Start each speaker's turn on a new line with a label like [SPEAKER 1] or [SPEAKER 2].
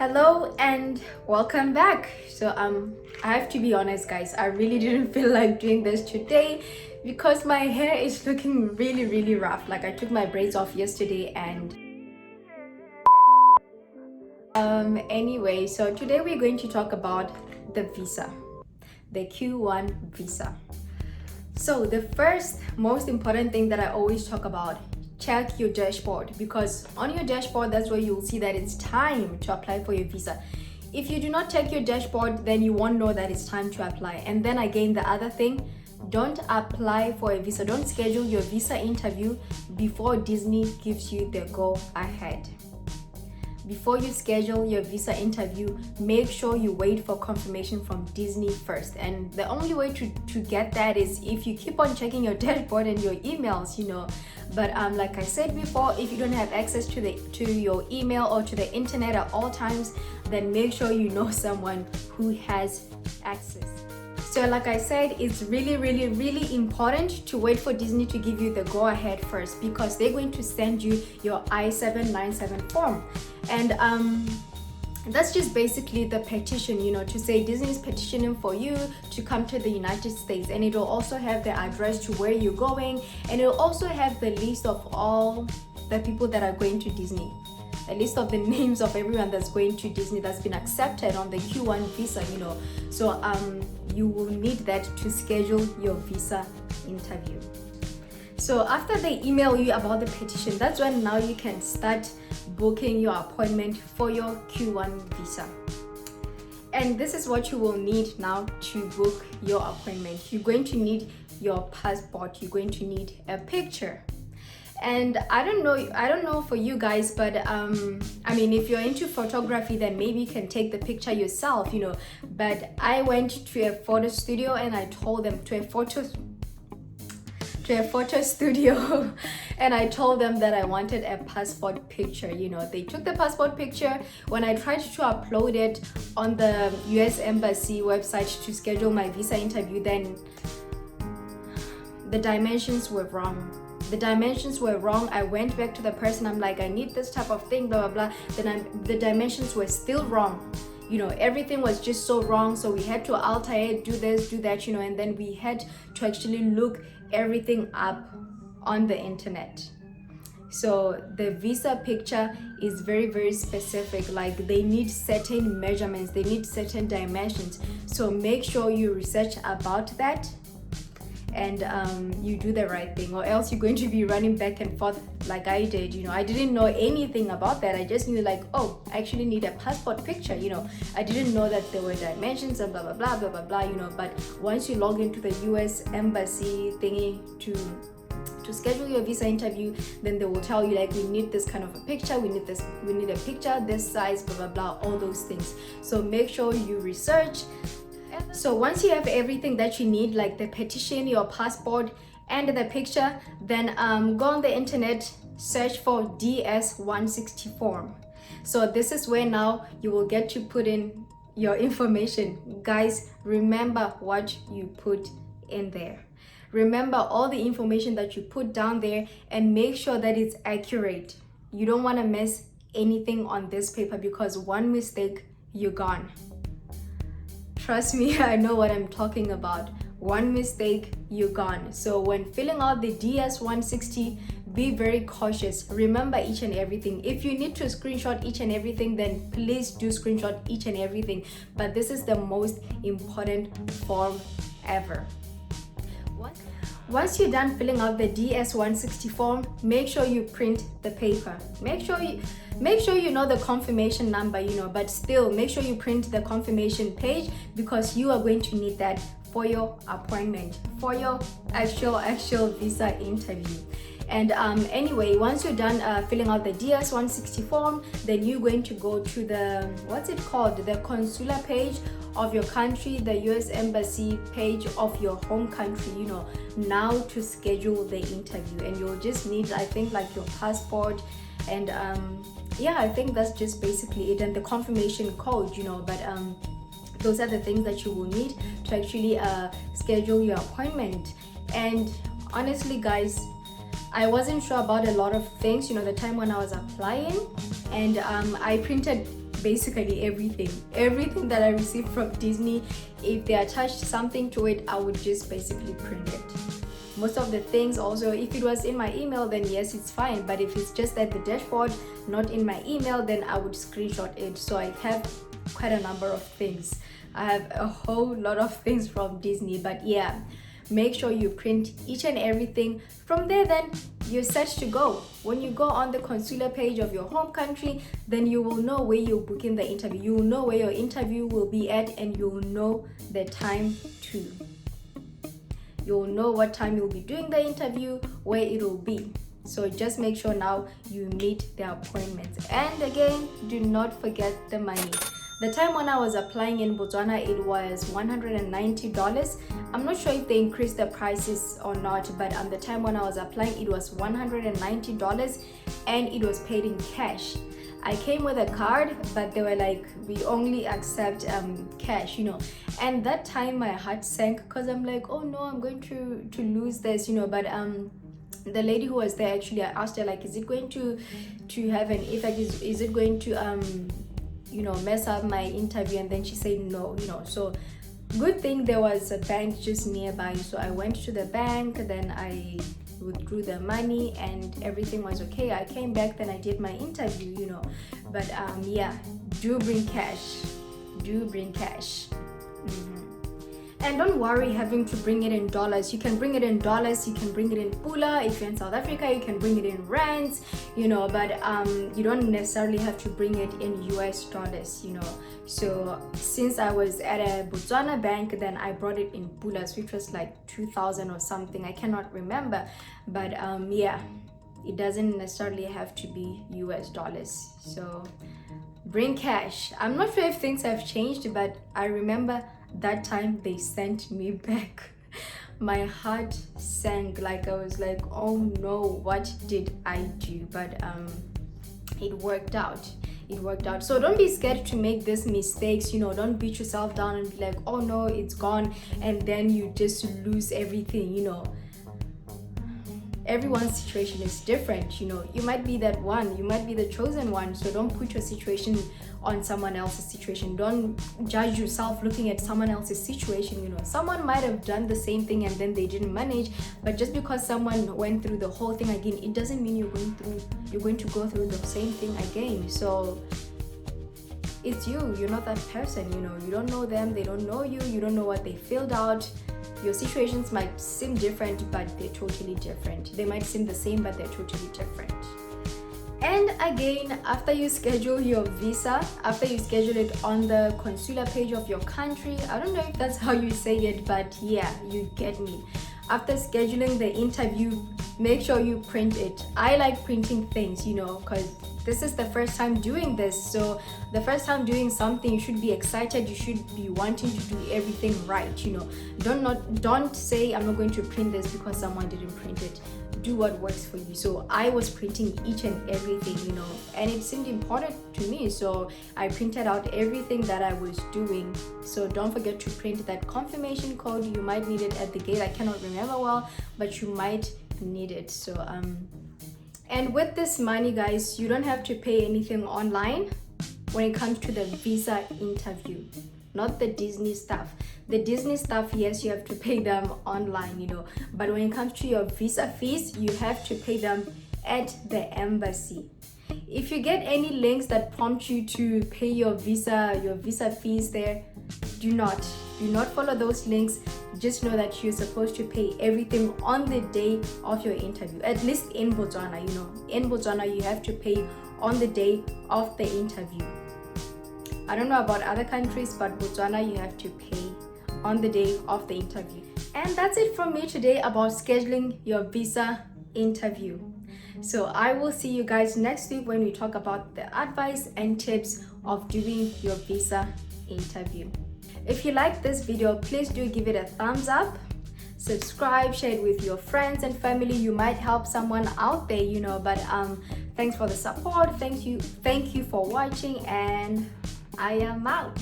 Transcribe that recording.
[SPEAKER 1] Hello and welcome back. I have to be honest, guys, I really didn't feel like doing this today because my hair is looking really rough. Like, I took my braids off yesterday and anyway, so today we're going to talk about the visa, the Q1 visa. So the first most important thing that I always talk about, check your dashboard, because on your dashboard, that's where you'll see that it's time to apply for your visa. If you do not check your dashboard, then you won't know that it's time to apply. And then again, the other thing, don't apply for a visa, don't schedule your visa interview before Disney gives you the go ahead. Before you schedule your visa interview, make sure you wait for confirmation from Disney first. And the only way to get that is if you keep on checking your dashboard and your emails, But like I said before, if you don't have access to your email or to the internet at all times, then make sure you know someone who has access. So like I said, it's really important to wait for Disney to give you the go ahead first, because they're going to send you your I-797 form. And that's just basically the petition, to say Disney is petitioning for you to come to the United States. And it will also have the address to where you're going, and it will also have the list of all the people that are going to Disney, a list of the names of everyone that's going to Disney that's been accepted on the Q1 visa, So you will need that to schedule your visa interview. So after they email you about the petition, that's when now you can start booking your appointment for your Q1 visa. And this is what you will need now to book your appointment. You're going to need your passport, you're going to need a picture. And I don't know for you guys, but if you're into photography, then maybe you can take the picture yourself, But I went to a photo studio and I told them to a photo studio and I told them that I wanted a passport picture. They took the passport picture. When I tried to upload it on the US Embassy website to schedule my visa interview, then the dimensions were wrong. I went back to the person. I'm like, I need this type of thing, blah blah blah. Then the dimensions were still wrong. Everything was just so wrong. So we had to alter it, do this, do that, and then we had to actually look everything up on the internet. So the visa picture is very specific. Like, they need certain measurements, they need certain dimensions. So make sure you research about that and you do the right thing, or else you're going to be running back and forth like I did. I didn't know anything about that. I just knew like, oh, I actually need a passport picture. I didn't know that there were dimensions and blah blah blah. But once you log into the US Embassy thingy to schedule your visa interview, then they will tell you like, we need this kind of a picture, we need a picture this size, blah blah blah, all those things. So make sure you research. So once you have everything that you need, like the petition, your passport, and the picture, then go on the internet, search for DS-160 form. So this is where now you will get to put in your information. Guys, remember what you put in there. Remember all the information that you put down there and make sure that it's accurate. You don't want to miss anything on this paper, because one mistake, you're gone. Trust me, I know what I'm talking about. One mistake, you're gone. So when filling out the DS-160, be very cautious. Remember each and everything. If you need to screenshot each and everything, then please do screenshot each and everything. But this is the most important form ever. Once you're done filling out the DS-160 form, make sure you print the paper. Make sure you know the confirmation number, but still make sure you print the confirmation page, because you are going to need that for your appointment, for your actual visa interview. And anyway, once you're done filling out the DS-160 form, then you're going to go to the consular page of your country, the US Embassy page of your home country, now to schedule the interview. And you'll just need, I think, like your passport and I think that's just basically it, and the confirmation code, but those are the things that you will need to actually schedule your appointment. And honestly, guys, I wasn't sure about a lot of things, the time when I was applying, and I printed basically everything that I received from Disney. If they attached something to it, I would just basically print it. Most of the things also, if it was in my email, then yes, it's fine, but if it's just at the dashboard, not in my email, then I would screenshot it. So I have quite a number of things. I have a whole lot of things from Disney, but yeah, make sure you print each and everything. From there, then you're set to go. When you go on the consular page of your home country, then you will know where you're booking the interview. You will know where your interview will be at, and you'll know the time too. You'll know what time you'll be doing the interview, where it'll be. So just make sure now you meet the appointments. And again, do not forget the money. The time when I was applying in Botswana, it was $190. I'm not sure if they increased the prices or not, but the time when I was applying, it was $190 and it was paid in cash. I came with a card, but they were like, we only accept cash, you know. And that time my heart sank, because I'm like, oh no, I'm going to lose this, you know. But the lady who was there, actually, I asked her, like, is it going to have an effect? Is it going to you know, mess up my interview? And then she said no, you know. So good thing there was a bank just nearby, so I went to the bank, then I withdrew the money and everything was okay. I came back, then I did my interview, you know. But yeah, do bring cash. And don't worry having to bring it in dollars. You can bring it in dollars, you can bring it in pula. If you're in South Africa, you can bring it in rands, you know, but you don't necessarily have to bring it in US dollars, you know. So since I was at a Botswana bank, then I brought it in pulas, which was like 2,000 or something. I cannot remember, but yeah, it doesn't necessarily have to be US dollars. So bring cash. I'm not sure if things have changed, but I remember that time they sent me back. My heart sank, like I was like, oh no, what did I do? But it worked out. So don't be scared to make these mistakes, you know. Don't beat yourself down and be like, oh no, it's gone, and then you just lose everything, you know. Everyone's situation is different, you know. You might be that one, you might be the chosen one. So don't put your situation on someone else's situation. Don't judge yourself looking at someone else's situation, you know. Someone might have done the same thing and then they didn't manage, but just because someone went through the whole thing again, it doesn't mean you're going to go through the same thing again. So it's you're not that person, you know. You don't know them, they don't know you, you don't know what they filled out. Your situations might seem different, but they're totally different. They might seem the same, but they're totally different. And again, after you schedule your visa, after you schedule it on the consular page of your country, I don't know if that's how you say it, but yeah, you get me. After scheduling the interview, make sure you print it. I like printing things, you know, because this is the first time doing this. So the first time doing something, you should be excited, you should be wanting to do everything right, you know. Don't say I'm not going to print this because someone didn't print it. Do what works for you. So I was printing each and everything, you know, and it seemed important to me, so I printed out everything that I was doing. So don't forget to print that confirmation code. You might need it at the gate. I cannot remember well, but you might need it. So and with this money, guys, you don't have to pay anything online when it comes to the visa interview. Not the Disney stuff. The Disney stuff, yes, you have to pay them online, you know, but when it comes to your visa fees, you have to pay them at the embassy. If you get any links that prompt you to pay your visa fees there, do not follow those links. Just know that you're supposed to pay everything on the day of your interview. At least in Botswana, you know, in Botswana you have to pay on the day of the interview. I don't know about other countries, but Botswana you have to pay on the day of the interview. And that's it from me today about scheduling your visa interview. So I will see you guys next week when we talk about the advice and tips of doing your visa interview. If you like this video, please do give it a thumbs up, subscribe, share it with your friends and family. You might help someone out there, you know. But thanks for the support. Thank you for watching, and I am out.